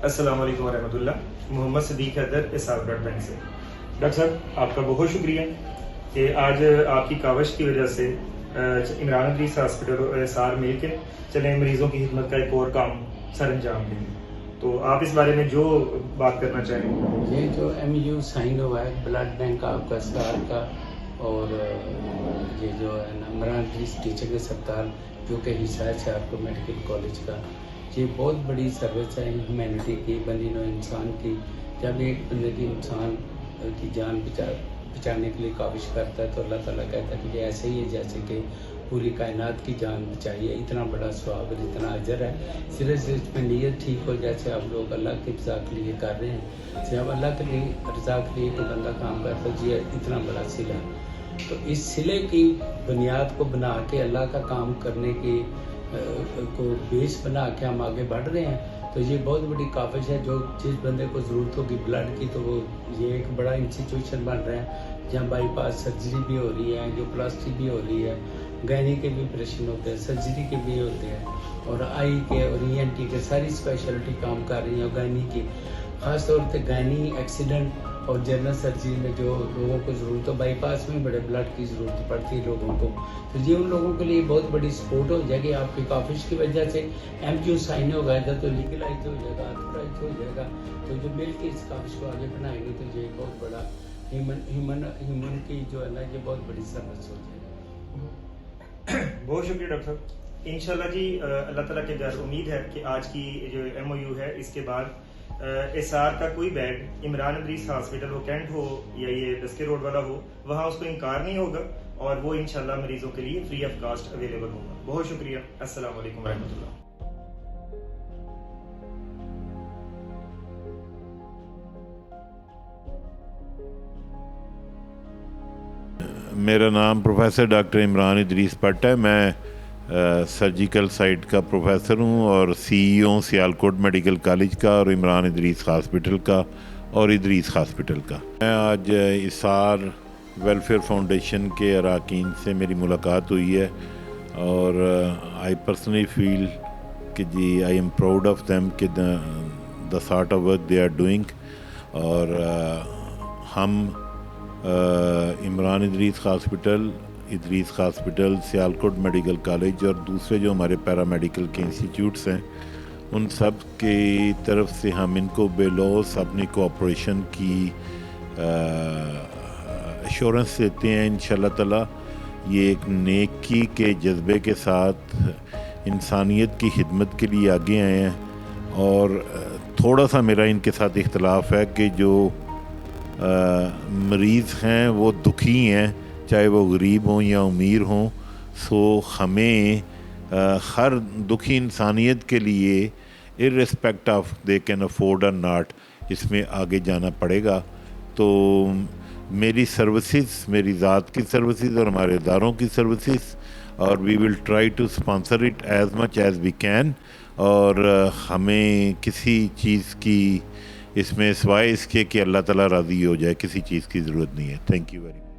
السلام علیکم ورحمۃ اللہ. محمد صدیق حیدر اسحاق ڈاٹ بینک سے. ڈاکٹر صاحب آپ کا بہت شکریہ کہ آج آپ کی کاوش کی وجہ سے عمران ادریس ہاسپٹل اور SR مل کے چلیں مریضوں کی خدمت کا ایک اور کام سر انجام دیں. تو آپ اس بارے میں جو بات کرنا چاہیں. یہ جو MU سائن ہوا ہے بلڈ بینک آپ کا SR کا، اور یہ جو ہے نا عمران ادریس ٹیچنگ اسپتال جو کہ حصہ ہے سیالکوٹ میڈیکل کالج کا، یہ بہت بڑی سروس ہے ہیومینٹی کی، بنی نوع انسان کی. جب ایک بندے کی انسان کی جان بچانے کے لیے کاوش کرتا ہے تو اللہ تعالیٰ کہتا ہے کہ یہ ایسے ہی ہے جیسے کہ پوری کائنات کی جان بچائی ہے. اتنا بڑا ثواب اور اتنا اجر ہے. صرف اس میں نیت ٹھیک ہو جیسے آپ لوگ اللہ کی رضا کے لیے کر رہے ہیں، جب اللہ کے لیے رضا کے لیے کوئی بندہ کام کرتا ہے جی اتنا بڑا صلہ. تو اس صلے کی بنیاد کو بنا کے اللہ کا کام کرنے کی کو بیس بنا کے ہم آگے بڑھ رہے ہیں. تو یہ بہت بڑی کاوش ہے. جو جس بندے کو ضرورت ہوگی بلڈ کی تو وہ یہ ایک بڑا انسٹیٹیوشن بن رہا ہے جہاں بائی پاس سرجری بھی ہو رہی ہے، جو پلاسٹک بھی ہو رہی ہے، گینی کے بھی آپریشن ہوتے ہیں، سرجری کے بھی ہوتے ہیں، اور آئی کے اور ENT کے ساری اسپیشلٹی کام کر رہی ہیں. اور گینی کی خاص طور پہ گینی ایکسیڈنٹ اور جنرل سرجری میں جو لوگوں کو ضرورت ہو، بائی پاس میں بڑے بلڈ کی ضرورت پڑتی ہے لوگوں کو، تو یہ ان لوگوں کے لیے بہت بڑی سپورٹ ہو جائے گی. آپ کی کاوش کی وجہ سے MU سائن ہوگا ادھر تو لیگلائز ہو جائے گا، اتھورائز ہو جائے گا. تو جو مل کے اس کاوش کو آگے بنائیں گے تو یہ بہت بڑا ہیومن کی جو ہے نا یہ بہت بڑی سروس ہو جائے گی. بہت شکریہ ڈاکٹر صاحب. انشاءاللہ جی اللہ تعالیٰ کے گھر امید ہے کہ آج کی جو MOU ہے اس کے بعد SR کا کوئی بیڈ عمران ادریس ہاسپٹل وہ کینٹ ہو یا یہ بسکے روڈ والا ہو وہاں اس کو انکار نہیں ہوگا، اور وہ انشاءاللہ مریضوں کے لیے فری آف کاسٹ اویلیبل ہوگا. بہت شکریہ. السلام علیکم ورحمۃ اللہ. میرا نام پروفیسر ڈاکٹر عمران ادریس بٹ ہے. میں سرجیکل سائٹ کا پروفیسر ہوں اور CEO سیالکوٹ میڈیکل کالج کا اور عمران ادریس ہاسپٹل کا اور ادریس ہاسپٹل کا. میں آج SR ویلفیئر فاؤنڈیشن کے اراکین سے میری ملاقات ہوئی ہے، اور آئی پرسنلی فیل کہ جی I am proud of them کہ the sort of work they are doing. اور ہم Imran Idrees hospital, Sialkot medical college اور دوسرے جو ہمارے پیرامیڈیکل کے انسٹیٹیوٹس ہیں ان سب کی طرف سے ہم ان کو بے لوث اپنی کوآپریشن کی ایشورنس دیتے ہیں. انشاءاللہ تعالیٰ یہ ایک نیکی کے جذبے کے ساتھ انسانیت کی خدمت کے لیے آگے آئے ہیں. اور تھوڑا سا میرا ان کے ساتھ اختلاف ہے کہ جو مریض ہیں وہ دکھی ہیں، چاہے وہ غریب ہوں یا امیر ہوں. سو ہمیں ہر دکھی انسانیت کے لیے irrespect of they can afford اور ناٹ اس میں آگے جانا پڑے گا. تو میری سروسز، میری ذات کی سروسز اور ہمارے اداروں کی سروسز، اور we will try to sponsor it as much as we can. اور ہمیں کسی چیز کی اس میں سوائے اس کے کہ اللہ تعالیٰ راضی ہو جائے کسی چیز کی ضرورت نہیں ہے. Thank you very much.